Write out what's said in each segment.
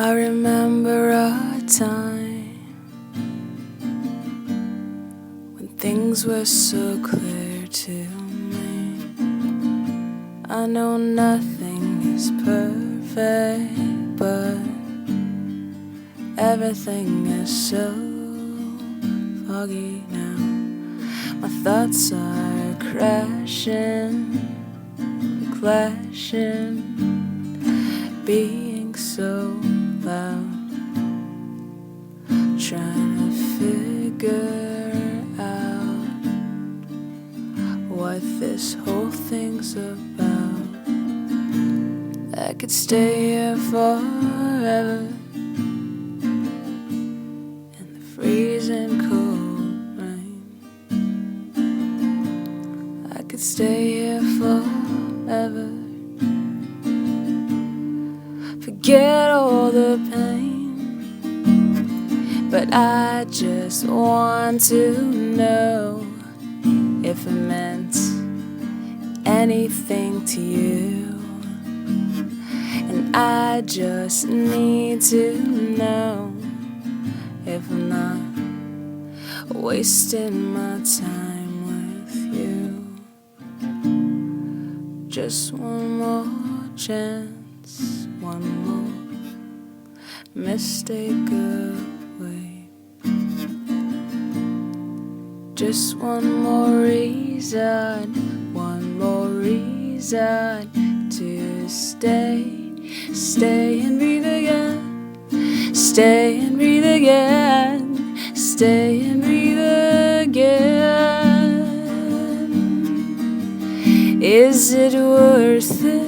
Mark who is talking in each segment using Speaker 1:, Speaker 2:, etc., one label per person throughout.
Speaker 1: I remember a time when things were so clear to me. I know nothing is perfect, but everything is so foggy now. My thoughts are crashing, clashing, being so loud, trying to figure out what this whole thing's about. I could stay here forever in the freezing cold rain. I could stay here forever, forget all the pain, but I just want to know if it meant anything to you. And I just need to know if I'm not wasting my time with you. Just one more chance, one more mistake away. Just one more reason to stay and breathe again, stay and breathe again, stay and breathe again. Is it worth it?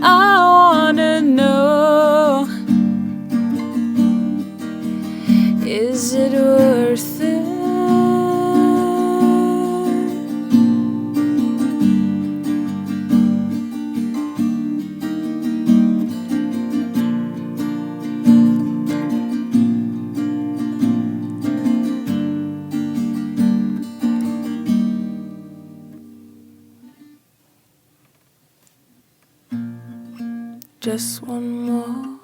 Speaker 1: I wanna know. Is it worth it? Just one more